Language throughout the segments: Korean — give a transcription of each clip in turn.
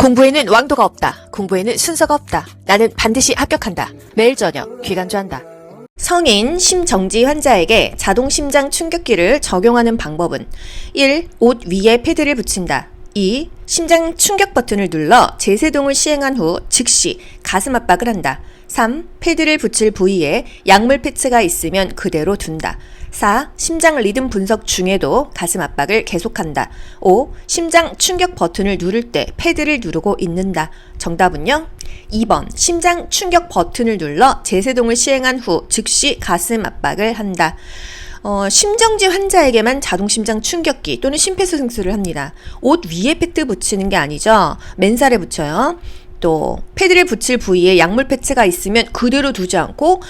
공부에는 왕도가 없다. 공부에는 순서가 없다. 나는 반드시 합격한다. 매일 저녁 귀간주한다. 성인 심정지 환자에게 자동 심장 충격기를 적용하는 방법은 1. 옷 위에 패드를 붙인다. 2. 심장 충격 버튼을 눌러 제세동을 시행한 후 즉시 가슴 압박을 한다. 3. 패드를 붙일 부위에 약물 패치가 있으면 그대로 둔다. 4. 심장 리듬 분석 중에도 가슴 압박을 계속한다. 5. 심장 충격 버튼을 누를 때 패드를 누르고 있는다. 정답은요? 2번 심장 충격 버튼을 눌러 제세동을 시행한 후 즉시 가슴 압박을 한다. 심정지 환자에게만 자동심장 충격기 또는 심폐소생술을 합니다. 옷 위에 패드 붙이는 게 아니죠. 맨살에 붙여요. 또 패드를 붙일 부위에 약물 패치가 있으면 그대로 두지 않고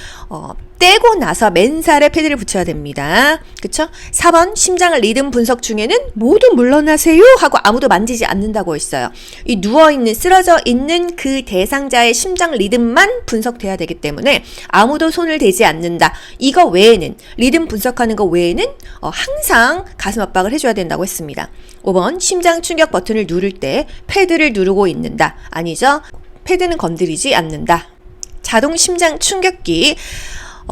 떼고 나서 맨살에 패드를 붙여야 됩니다. 그쵸? 4번 심장 리듬 분석 중에는 모두 물러나세요 하고 아무도 만지지 않는다고 했어요. 이 누워있는 쓰러져 있는 그 대상자의 심장 리듬만 분석돼야 되기 때문에 아무도 손을 대지 않는다. 이거 외에는 리듬 분석하는 거 외에는 항상 가슴 압박을 해줘야 된다고 했습니다. 5번 심장 충격 버튼을 누를 때 패드를 누르고 있는다. 아니죠? 패드는 건드리지 않는다. 자동 심장 충격기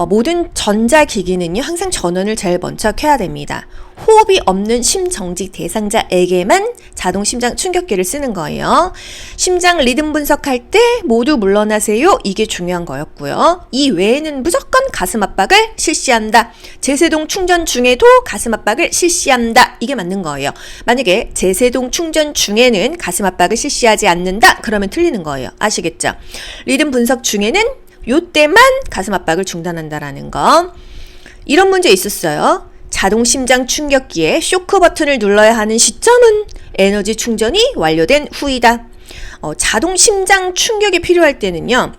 모든 전자기기는요 항상 전원을 제일 먼저 켜야 됩니다. 호흡이 없는 심정지 대상자에게만 자동 심장 충격기를 쓰는 거예요. 심장 리듬 분석할 때 모두 물러나세요. 이게 중요한 거였고요. 이 외에는 무조건 가슴 압박을 실시한다. 제세동 충전 중에도 가슴 압박을 실시한다. 이게 맞는 거예요. 만약에 제세동 충전 중에는 가슴 압박을 실시하지 않는다. 그러면 틀리는 거예요. 아시겠죠? 리듬 분석 중에는 요때만 가슴 압박을 중단한다라는 거. 이런 문제 있었어요. 자동 심장 충격기에 쇼크 버튼을 눌러야 하는 시점은 에너지 충전이 완료된 후이다. 자동 심장 충격이 필요할 때는요.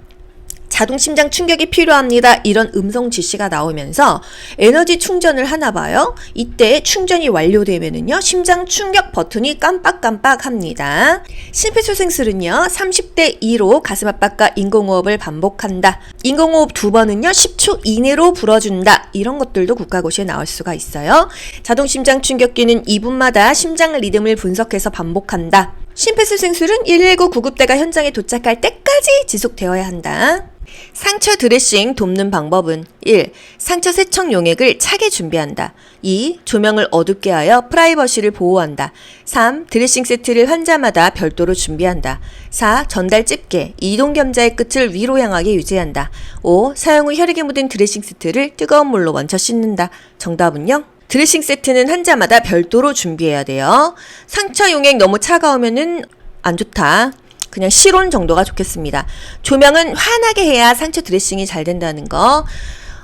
자동 심장 충격이 필요합니다. 이런 음성 지시가 나오면서 에너지 충전을 하나 봐요. 이때 충전이 완료되면은요. 심장 충격 버튼이 깜빡깜빡 합니다. 심폐소생술은요. 30대 2로 가슴 압박과 인공호흡을 반복한다. 인공호흡 2번은요. 10초 이내로 불어준다. 이런 것들도 국가고시에 나올 수가 있어요. 자동 심장 충격기는 2분마다 심장 리듬을 분석해서 반복한다. 심폐소생술은 119 구급대가 현장에 도착할 때까지 지속되어야 한다. 상처 드레싱 돕는 방법은 1. 상처 세척 용액을 차게 준비한다. 2. 조명을 어둡게 하여 프라이버시를 보호한다. 3. 드레싱 세트를 환자마다 별도로 준비한다. 4. 전달 집게, 이동 겸자의 끝을 위로 향하게 유지한다. 5. 사용 후 혈액에 묻은 드레싱 세트를 뜨거운 물로 먼저 씻는다. 정답은요? 드레싱 세트는 환자마다 별도로 준비해야 돼요. 상처 용액 너무 차가우면은 안 좋다. 그냥 실온 정도가 좋겠습니다. 조명은 환하게 해야 상처 드레싱이 잘 된다는 거.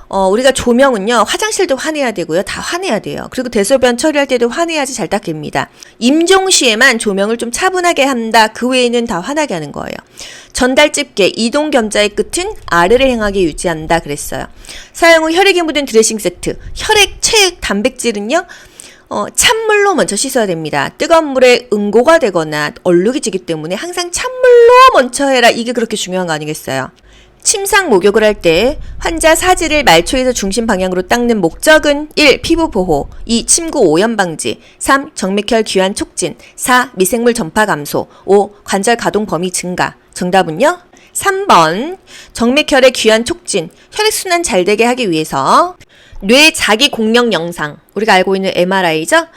우리가 조명은요, 화장실도 환해야 되고요. 다 환해야 돼요. 그리고 대소변 처리할 때도 환해야지 잘 닦입니다. 임종 시에만 조명을 좀 차분하게 한다. 그 외에는 다 환하게 하는 거예요. 전달 집게, 이동 겸자의 끝은 아래를 향하게 유지한다. 그랬어요. 사용 후 혈액이 묻은 드레싱 세트. 혈액, 체액, 단백질은요, 찬물로 먼저 씻어야 됩니다. 뜨거운 물에 응고가 되거나 얼룩이 지기 때문에 항상 찬물로 먼저 해라. 이게 그렇게 중요한 거 아니겠어요? 침상 목욕을 할 때 환자 사지를 말초에서 중심 방향으로 닦는 목적은 1. 피부 보호, 2. 침구 오염 방지, 3. 정맥혈 귀환 촉진, 4. 미생물 전파 감소, 5. 관절 가동 범위 증가. 정답은요? 3번 정맥혈의 귀환 촉진, 혈액순환 잘 되게 하기 위해서 뇌 자기 공력 영상, 우리가 알고 있는 MRI죠?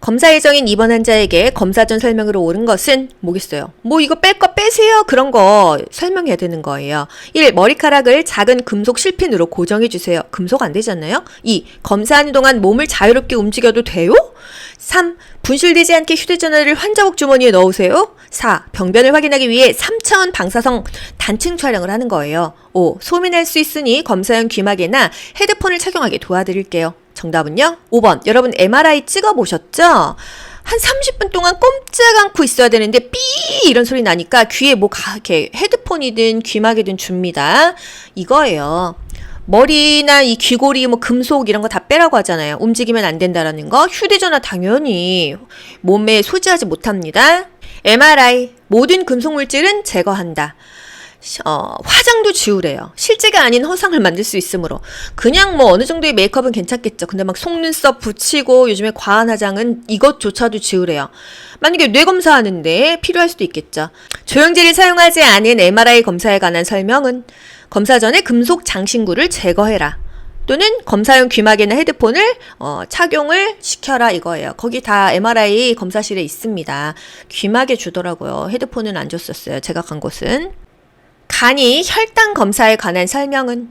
검사 예정인 입원 환자에게 검사 전 설명으로 옳은 것은 뭐겠어요? 뭐 이거 뺄 거 빼세요. 그런 거 설명해야 되는 거예요. 1. 머리카락을 작은 금속 실핀으로 고정해 주세요. 금속 안 되잖아요? 2. 검사하는 동안 몸을 자유롭게 움직여도 돼요? 3. 분실되지 않게 휴대전화를 환자복 주머니에 넣으세요. 4. 병변을 확인하기 위해 3차원 방사성 단층 촬영을 하는 거예요. 5. 소민할 수 있으니 검사용 귀마개나 헤드폰을 착용하게 도와드릴게요. 정답은요? 5번. 여러분 MRI 찍어보셨죠? 한 30분 동안 꼼짝 않고 있어야 되는데 삐 이런 소리 나니까 귀에 뭐 이렇게 헤드폰이든 귀마개든 줍니다. 이거예요. 머리나 이 귀고리 뭐 금속 이런 거 다 빼라고 하잖아요. 움직이면 안 된다라는 거. 휴대전화 당연히 몸에 소지하지 못합니다. MRI 모든 금속 물질은 제거한다. 화장도 지우래요. 실제가 아닌 허상을 만들 수 있으므로. 그냥 뭐 어느 정도의 메이크업은 괜찮겠죠. 근데 막 속눈썹 붙이고 요즘에 과한 화장은 이것조차도 지우래요. 만약에 뇌 검사하는데 필요할 수도 있겠죠. 조영제를 사용하지 않은 MRI 검사에 관한 설명은 검사 전에 금속 장신구를 제거해라. 또는 검사용 귀마개나 헤드폰을 착용을 시켜라 이거예요. 거기 다 MRI 검사실에 있습니다. 귀마개 주더라고요. 헤드폰은 안 줬었어요. 제가 간 곳은. 간이 혈당 검사에 관한 설명은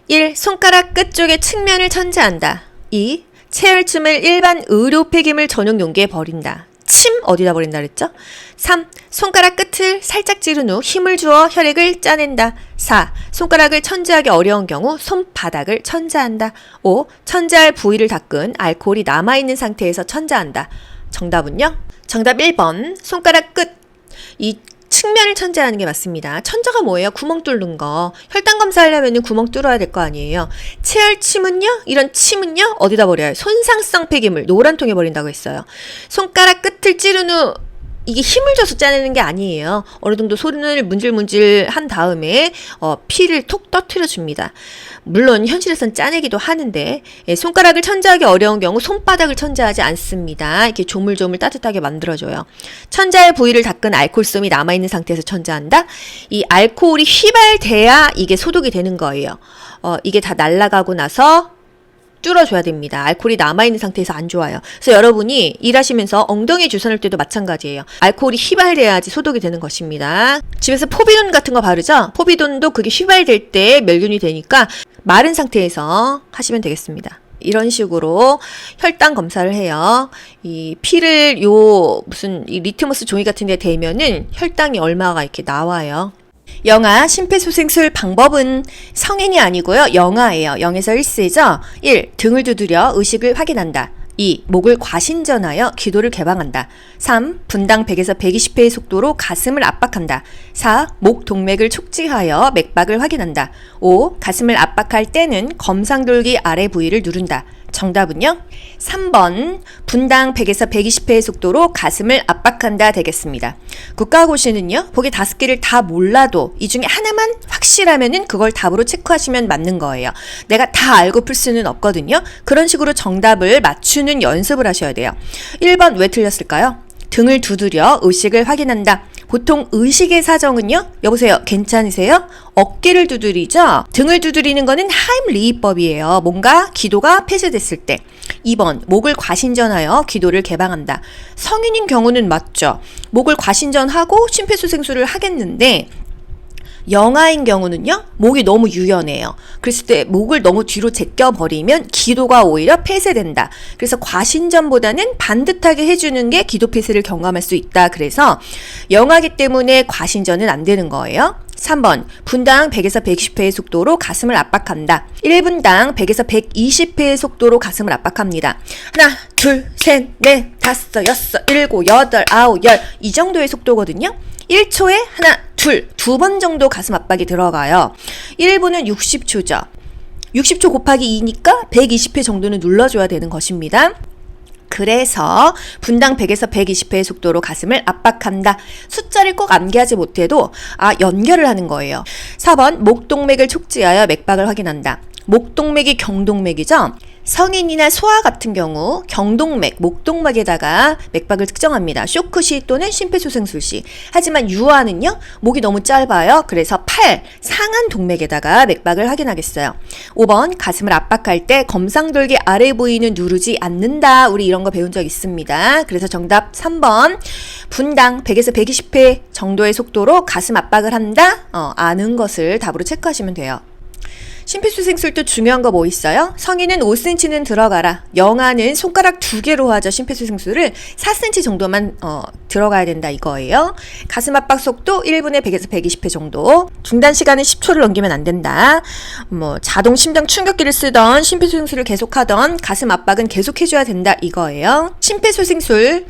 1. 손가락 끝 쪽의 측면을 천재한다. 2. 체혈침을 일반 의료 폐기물 전용 용기에 버린다. 침 어디다 버린다 그랬죠? 3. 손가락 끝을 살짝 찌른 후 힘을 주어 혈액을 짜낸다. 4. 손가락을 천재하기 어려운 경우 손바닥을 천재한다. 5. 천재할 부위를 닦은 알코올이 남아있는 상태에서 천재한다. 정답은요? 정답 1번 손가락 끝. 이 측면을 천재하는 게 맞습니다. 천재가 뭐예요? 구멍 뚫는 거. 혈당 검사하려면 구멍 뚫어야 될 거 아니에요. 체혈침은요? 이런 침은요? 어디다 버려요? 손상성 폐기물 노란 통에 버린다고 했어요. 손가락 끝을 찌른 후 이게 힘을 줘서 짜내는 게 아니에요. 어느 정도 손을 문질문질 한 다음에 피를 톡 떠트려 줍니다. 물론 현실에선 짜내기도 하는데 손가락을 천재하기 어려운 경우 손바닥을 천재하지 않습니다. 이렇게 조물조물 따뜻하게 만들어줘요. 천재의 부위를 닦은 알코올솜이 남아있는 상태에서 천재한다. 이 알코올이 휘발돼야 이게 소독이 되는 거예요. 이게 다 날아가고 나서 뚫어줘야 됩니다. 알코올이 남아있는 상태에서 안 좋아요. 그래서 여러분이 일하시면서 엉덩이에 주사를 때도 마찬가지예요. 알코올이 휘발돼야지 소독이 되는 것입니다. 집에서 포비돈 같은 거 바르죠? 포비돈도 그게 휘발될 때 멸균이 되니까 마른 상태에서 하시면 되겠습니다. 이런 식으로 혈당 검사를 해요. 이 피를 무슨 이 리트머스 종이 같은 데 대면은 혈당이 얼마가 이렇게 나와요. 영아 심폐소생술 방법은 성인이 아니고요. 영아예요. 0에서 1세죠. 1. 등을 두드려 의식을 확인한다. 2. 목을 과신전하여 기도를 개방한다. 3. 분당 100에서 120회의 속도로 가슴을 압박한다. 4. 목 동맥을 촉지하여 맥박을 확인한다. 5. 가슴을 압박할 때는 검상돌기 아래 부위를 누른다. 정답은요? 3번 분당 100에서 120회의 속도로 가슴을 압박한다 되겠습니다. 국가고시는요. 보기 5개를 다 몰라도 이 중에 하나만 확실하면은 그걸 답으로 체크하시면 맞는 거예요. 내가 다 알고 풀 수는 없거든요. 그런 식으로 정답을 맞추는 연습을 하셔야 돼요. 1번 왜 틀렸을까요? 등을 두드려 의식을 확인한다. 보통 의식의 사정은요? 여보세요, 괜찮으세요? 어깨를 두드리죠? 등을 두드리는 거는 하임리히법이에요. 뭔가 기도가 폐쇄됐을 때. 2번, 목을 과신전하여 기도를 개방한다. 성인인 경우는 맞죠. 목을 과신전하고 심폐소생술을 하겠는데 영아인 경우는요, 목이 너무 유연해요. 그랬을 때 목을 너무 뒤로 제껴버리면 기도가 오히려 폐쇄된다. 그래서 과신전보다는 반듯하게 해주는 게 기도 폐쇄를 경험할 수 있다. 그래서 영아기 때문에 과신전은 안 되는 거예요. 3번, 분당 100에서 120회의 속도로 가슴을 압박한다. 1분당 100에서 120회의 속도로 가슴을 압박합니다. 하나, 둘, 셋, 넷, 다섯, 여섯, 일곱, 여덟, 아홉, 열 이 정도의 속도거든요. 1초에 하나, 두 번 정도 가슴 압박이 들어가요. 1분은 60초죠. 60초 곱하기 2니까 120회 정도는 눌러줘야 되는 것입니다. 그래서 분당 100에서 120회의 속도로 가슴을 압박한다. 숫자를 꼭 암기하지 못해도 연결을 하는 거예요. 4번 목동맥을 촉지하여 맥박을 확인한다. 목동맥이 경동맥이죠. 성인이나 소아 같은 경우 경동맥, 목동맥에다가 맥박을 측정합니다. 쇼크 시 또는 심폐소생술 시. 하지만 유아는요, 목이 너무 짧아요. 그래서 팔, 상안 동맥에다가 맥박을 확인하겠어요. 5번, 가슴을 압박할 때 검상돌기 아래 부위는 누르지 않는다. 우리 이런 거 배운 적 있습니다. 그래서 정답 3번, 분당 100에서 120회 정도의 속도로 가슴 압박을 한다. 아는 것을 답으로 체크하시면 돼요. 심폐소생술도 중요한 거 뭐 있어요? 성인은 5cm는 들어가라. 영아는 손가락 2개로 하죠. 심폐소생술을 4cm 정도만 들어가야 된다 이거예요. 가슴 압박 속도 1분에 100에서 120회 정도. 중단 시간은 10초를 넘기면 안 된다. 자동 심장 충격기를 쓰던 심폐소생술을 계속하던 가슴 압박은 계속 해줘야 된다 이거예요. 심폐소생술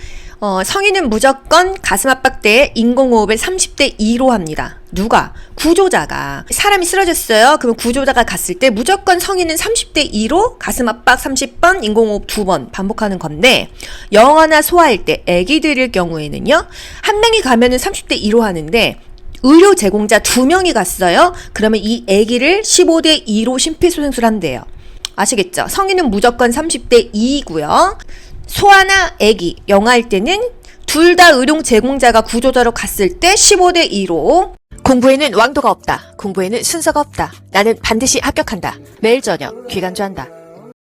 성인은 무조건 가슴 압박 때 인공호흡을 30대 2로 합니다. 누가? 구조자가. 사람이 쓰러졌어요. 그러면 구조자가 갔을 때 무조건 성인은 30대 2로 가슴 압박 30번, 인공호흡 2번 반복하는 건데 영아나 소아일 때, 아기들일 경우에는요. 한 명이 가면은 30대 2로 하는데 의료 제공자 2명이 갔어요. 그러면 이 아기를 15대 2로 심폐소생술 한대요. 아시겠죠? 성인은 무조건 30대 2이고요. 소아나 아기, 영아일 때는 둘 다 의료 제공자가 구조자로 갔을 때 15대 2로. 공부에는 왕도가 없다. 공부에는 순서가 없다. 나는 반드시 합격한다. 매일 저녁 귀간주한다.